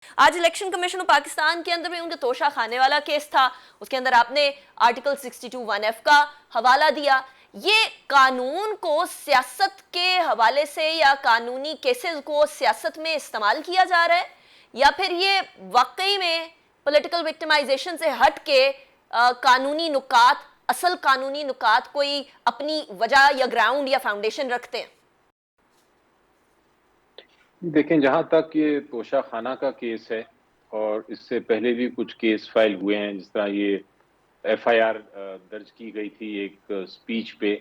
آج election commission of Pakistan کے اندر بھی ان کے توشہ خانے والا کیس تھا، اس کے اندر آپ نے آرٹیکل 62(1)(f) کا حوالہ دیا۔ یہ قانون کو سیاست کے حوالے سے یا قانونی کیسز کو سیاست میں استعمال کیا جا رہا ہے، یا پھر یہ واقعی میں پولیٹیکل وکٹمائزیشن سے ہٹ کے قانونی نکات، اصل قانونی نکات کوئی اپنی وجہ یا گراؤنڈ یا فاؤنڈیشن رکھتے ہیں؟ دیکھیں، جہاں تک یہ توشہ خانہ کا کیس ہے اور اس سے پہلے بھی کچھ کیس فائل ہوئے ہیں، جس طرح یہ ایف آئی آر درج کی گئی تھی ایک سپیچ پہ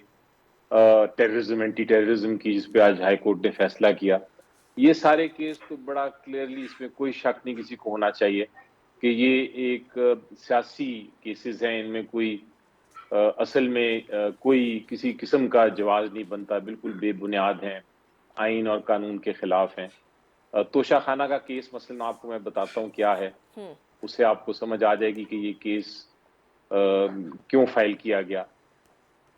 ٹیررزم، اینٹی ٹیررزم کی، جس پہ آج ہائی کورٹ نے فیصلہ کیا۔ یہ سارے کیس تو بڑا کلیئرلی، اس میں کوئی شک نہیں کسی کو ہونا چاہیے کہ یہ ایک سیاسی کیسز ہیں، ان میں کوئی اصل میں کوئی کسی قسم کا جواز نہیں بنتا، بالکل بے بنیاد ہیں، آئین اور قانون کے خلاف ہیں۔ توشہ خانہ کا کیس مثلا آپ کو میں بتاتا ہوں کیا ہے، اس سے آپ کو سمجھ آ جائے گی کہ یہ کیس کیوں فائل کیا گیا۔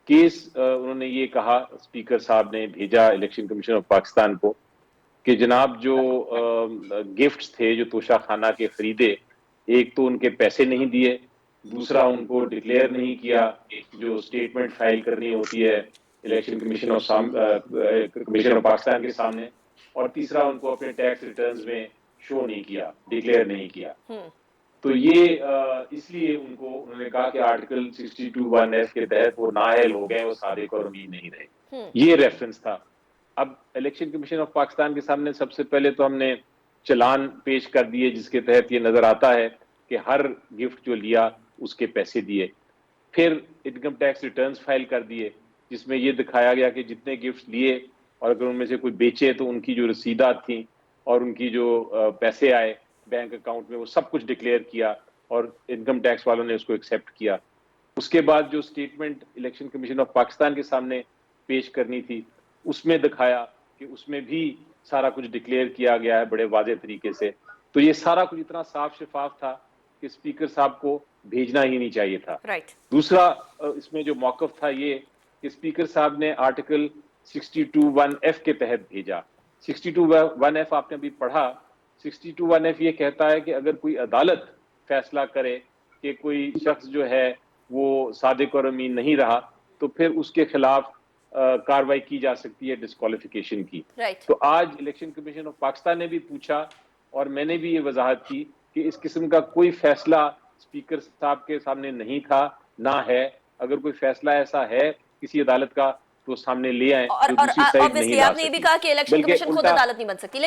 کیس انہوں نے یہ کہا، اسپیکر صاحب نے بھیجا الیکشن کمیشن آف پاکستان کو کہ جناب جو گفٹس تھے جو توشہ خانہ کے خریدے، ایک تو ان کے پیسے نہیں دیے، دوسرا ان کو ڈکلیئر نہیں کیا جو اسٹیٹمنٹ فائل کرنی ہوتی ہے الیکشن کمیشن آف پاکستان کے سامنے، اور تیسرا ان کو اپنے ٹیکس ریٹرنز میں شو نہیں کیا، ڈکلیئر نہیں کیا۔ تو یہ اس لیے انہوں نے کہا کہ آرٹیکل 62(1)(f) کے تحت وہ نااہل ہو گئے، وہ صادق اور امین نہیں رہے۔ یہ ریفرنس تھا۔ اب الیکشن کمیشن آف پاکستان کے سامنے سب سے پہلے تو ہم نے چلان پیش کر دیے، جس کے تحت یہ نظر آتا ہے کہ ہر گفٹ جو لیا اس کے پیسے دیے۔ پھر انکم ٹیکس ریٹرنز فائل کر دیے، جس میں یہ دکھایا گیا کہ جتنے گفٹ لیے اور اگر ان میں سے کوئی بیچے تو ان کی جو رسیدات تھیں اور ان کی جو پیسے آئے بینک اکاؤنٹ میں، وہ سب کچھ ڈکلیئر کیا اور انکم ٹیکس والوں نے اس کو ایکسیپٹ کیا۔ اس کے بعد جو statement election commission of Pakistan کے سامنے پیش کرنی تھی، اس میں دکھایا کہ اس میں بھی سارا کچھ ڈکلیئر کیا گیا ہے بڑے واضح طریقے سے۔ تو یہ سارا کچھ اتنا صاف شفاف تھا کہ اسپیکر صاحب کو بھیجنا ہی نہیں چاہیے تھا۔ دوسرا اس میں جو موقف تھا یہ کہ اسپیکر صاحب نے آرٹیکل 62(1)(f) کے تحت بھیجا۔ 62(1)(f) آپ نے ابھی پڑھا۔ 62(1)(f) یہ کہتا ہے کہ اگر کوئی عدالت فیصلہ کرے کہ کوئی شخص جو ہے وہ صادق اور امین نہیں رہا تو پھر اس کے خلاف کاروائی کی جا سکتی ہے ڈسکوالیفیکیشن کی۔ تو آج الیکشن کمیشن آف پاکستان نے بھی پوچھا اور میں نے بھی یہ وضاحت کی کہ اس قسم کا کوئی فیصلہ اسپیکر صاحب کے سامنے نہیں تھا، نہ ہے۔ اگر کوئی فیصلہ ایسا ہے کسی عدالت کا تو سامنے لے آئیں، جو دوسری سائڈ نہیں لا سکی۔ آپ نے یہ بھی کہا کہ الیکشن کمیشن خود عدالت نہیں بن سکتی۔